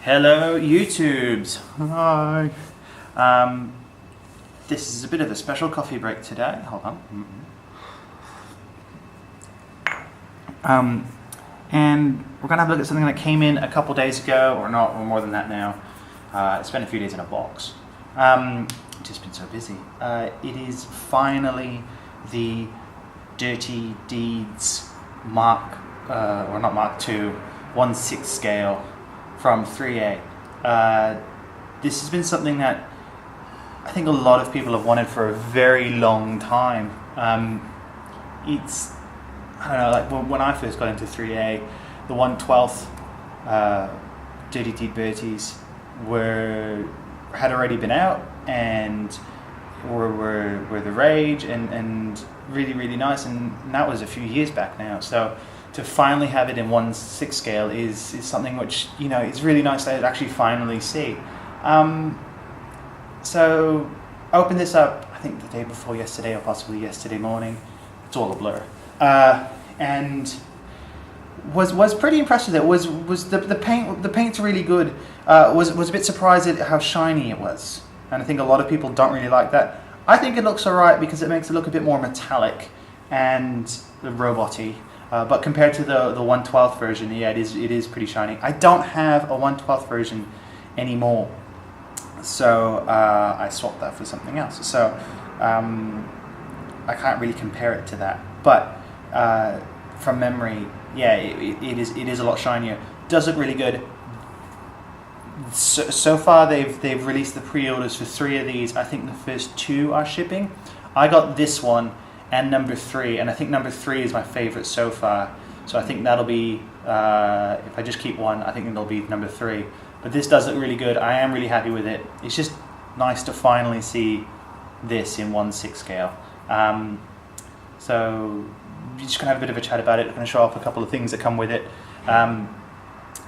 Hello YouTubes! Hi! This is a bit of a special coffee break today. Hold on. And we're going to have a look at something that came in a couple days ago, or not, or more than that now. It's been a few days in a box. Just been so busy. It is finally the Dirty Deeds Mark, or not Mark II, 1/6 scale from ThreeA. This has been something that I think a lot of people have wanted for a very long time. It's, I don't know, like when I first got into ThreeA, the 1/12 Dirty Deed Berties had already been out and were the rage and really nice, and that was a few years back now. So to finally have it in 1/6 scale is something which, you know, it's really nice to actually finally see. So I opened this up, I think the day before yesterday or possibly yesterday morning. It's all a blur. And was pretty impressed with it. Was the paint's really good. Was a bit surprised at how shiny it was, and I think a lot of people don't really like that. I think it looks alright because it makes it look a bit more metallic and robot-y. But compared to the 1/12 version, yeah, it is pretty shiny. I don't have a 1/12 version anymore, so I swapped that for something else. So I can't really compare it to that. But from memory, yeah, it is a lot shinier. Does look really good. So far, they've released the pre-orders for 3 of these. I think the first 2 are shipping. I got this one and number 3, and I think number 3 is my favorite so far. So I think that'll be, if I just keep one, I think it'll be number 3. But this does look really good. I am really happy with it. It's just nice to finally see this in 1/6 scale. So we're just gonna have a bit of a chat about it. I'm gonna show off a couple of things that come with it.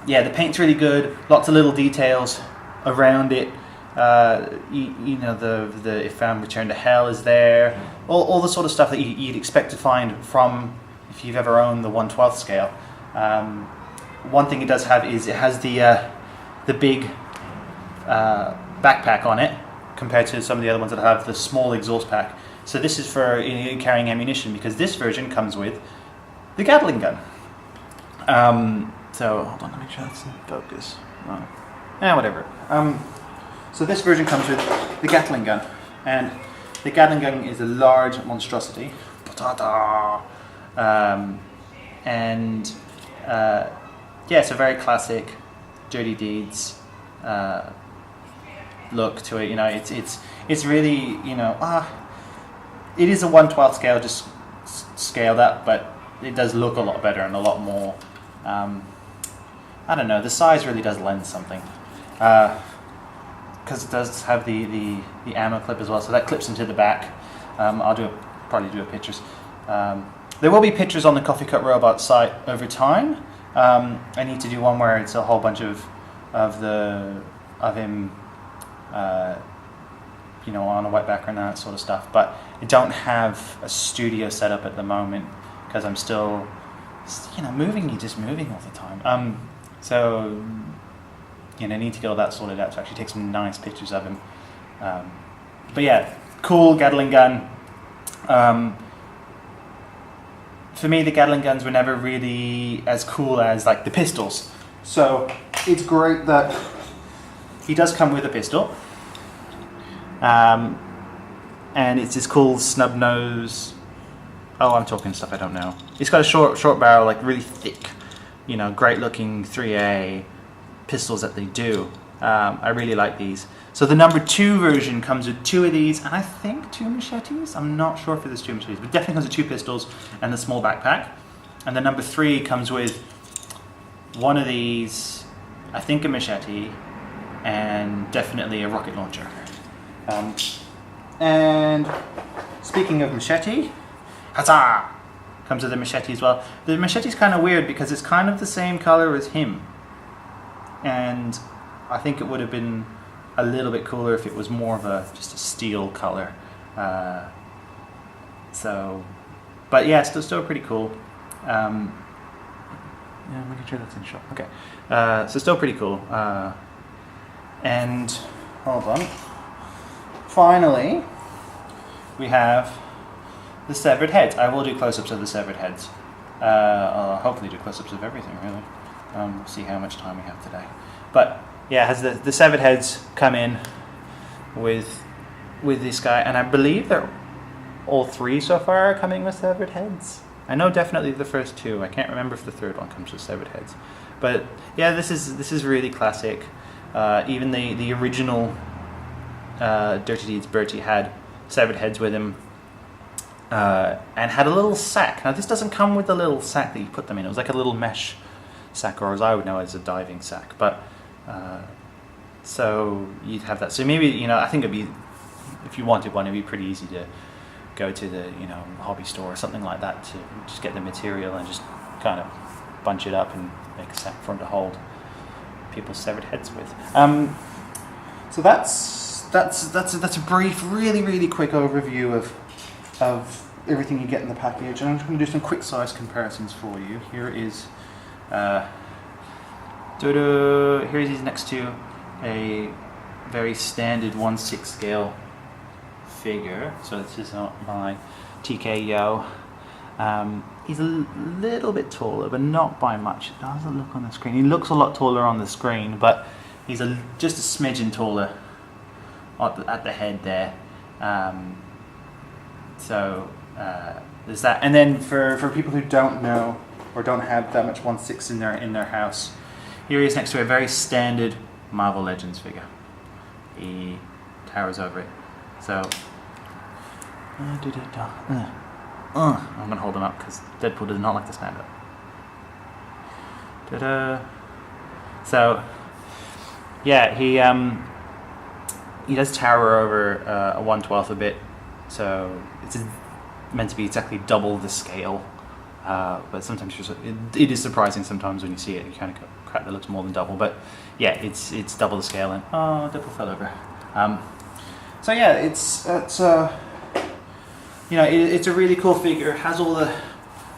Yeah, the paint's really good. Lots of little details around it. You know, the If Found Return to Hell is there. All the sort of stuff that you'd expect to find from if you've ever owned the 1/12 scale. One thing it does have is it has the big backpack on it compared to some of the other ones that have the small exhaust pack. So this is for carrying ammunition, because this version comes with the Gatling gun. So hold on, let me make sure that's in focus. Whatever. So this version comes with the Gatling gun, and the Gatling gun is a large monstrosity. Yeah, it's a very classic Dirty Deeds look to it. You know, it's really, you know, it is a 1/12 scale, just scaled up, but it does look a lot better and a lot more. I don't know, the size really does lend something. Because it does have the ammo clip as well, so that clips into the back. I'll probably do pictures. There will be pictures on the Coffee Cut Robot site over time. I need to do one where it's a whole bunch of him, you know, on a white background and that sort of stuff. But I don't have a studio set up at the moment because I'm still, you know, moving. You're just moving all the time. So, you know, I need to get all that sorted out to actually take some nice pictures of him. But yeah, cool Gatling gun. For me, the Gatling guns were never really as cool as like the pistols. So it's great that he does come with a pistol. And it's this cool snub nose. Oh, I'm talking stuff I don't know. It's got a short barrel, like really thick, you know, great looking 3A pistols that they do. I really like these. So the number 2 version comes with 2 of these, and I think 2 machetes. I'm not sure if there's 2 machetes, but definitely comes with 2 pistols and the small backpack. And the number 3 comes with 1 of these, I think a machete, and definitely a rocket launcher. And speaking of machete, huzzah! Comes with a machete as well. The machete's kind of weird because it's kind of the same color as him, and I think it would have been a little bit cooler if it was more of just a steel color. But yeah, still pretty cool. Yeah, I'm making sure that's in shot. Okay, so still pretty cool. And hold on. Finally, we have the severed heads. I will do close-ups of the severed heads. I'll hopefully do close-ups of everything, really. See how much time we have today. But yeah, it has the severed heads come in with this guy, and I believe they're all three so far are coming with severed heads. I know definitely the first two. I can't remember if the third one comes with severed heads. But yeah, this is really classic. Even the original Dirty Deeds Bertie had severed heads with him, and had a little sack. Now this doesn't come with the little sack that you put them in. It was like a little mesh sack, or as I would know as a diving sack. But so you'd have that. So maybe, I think it'd be, if you wanted one, it'd be pretty easy to go to the hobby store or something like that to just get the material and just kind of bunch it up and make a sack for them to hold people's severed heads with. So that's a brief, really quick overview of everything you get in the package. And I'm just going to do some quick size comparisons for you. Here is here he's next to a very standard 1/6 scale figure. So this is my TKO. He's a little bit taller, but not by much. It doesn't look on the screen. He looks a lot taller on the screen, but he's just a smidgen taller at the head there. So there's that. And then for people who don't know or don't have that much 1/6 in their house, here he is next to a very standard Marvel Legends figure. He towers over it. So I'm going to hold him up because Deadpool does not like to stand up. So yeah, he does tower over a 1/12 a bit. So it's meant to be exactly double the scale. But sometimes it is surprising sometimes when you see it. You kind of go, crap, that looks more than double. But yeah, it's double the scale. And Deadpool fell over. So yeah, it's it's a really cool figure. It has all the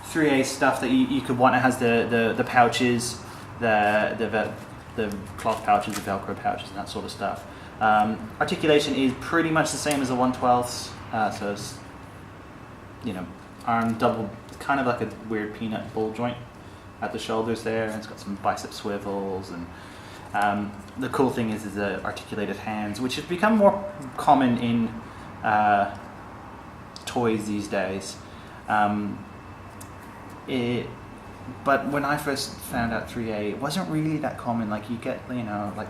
3A stuff that you could want. It has the pouches, the cloth pouches, the Velcro pouches, and that sort of stuff. Articulation is pretty much the same as the 1/12. So it's arm double, kind of like a weird peanut ball joint at the shoulders there, and it's got some bicep swivels. And the cool thing is the articulated hands, which has become more common in toys these days. But when I first found out 3A, it wasn't really that common. Like you get like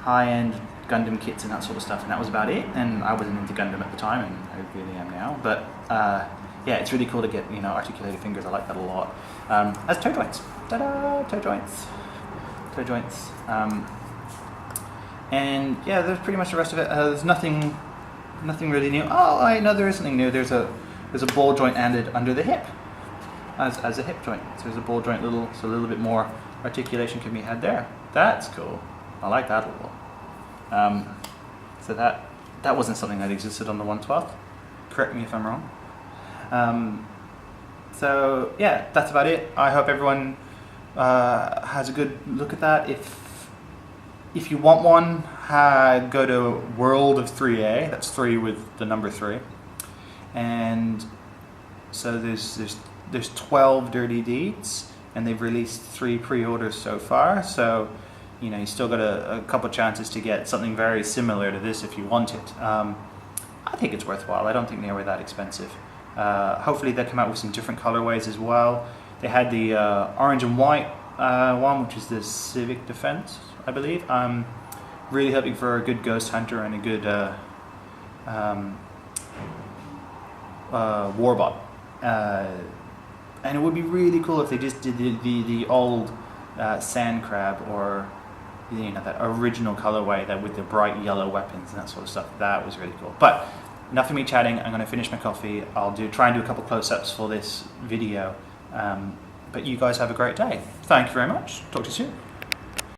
high-end Gundam kits and that sort of stuff, and that was about it. And I wasn't into Gundam at the time, and I really am now. But yeah, it's really cool to get articulated fingers. I like that a lot. As toe joints, ta-da! Toe joints. And yeah, there's pretty much the rest of it. There's nothing really new. Oh, I know there is something new. There's a ball joint added under the hip as a hip joint. So there's a ball joint, so a little bit more articulation can be had there. That's cool. I like that a lot. So that wasn't something that existed on the 1/12. Correct me if I'm wrong. So yeah, that's about it. I hope everyone has a good look at that. If you want one, go to World of 3A. That's 3 with the number 3. And so there's 12 Dirty Deeds, and they've released 3 pre-orders so far. So you still got a couple chances to get something very similar to this if you want it. I think it's worthwhile. I don't think they were that expensive. Hopefully they'll come out with some different colorways as well. They had the orange and white one, which is the Civic Defense, I believe. I'm really hoping for a good Ghost Hunter and a good Warbot. And it would be really cool if they just did the old Sand Crab, or that original colorway that with the bright yellow weapons and that sort of stuff. That was really cool. But enough of me chatting. I'm going to finish my coffee. I'll try and do a couple close-ups for this video. But you guys have a great day. Thank you very much. Talk to you soon.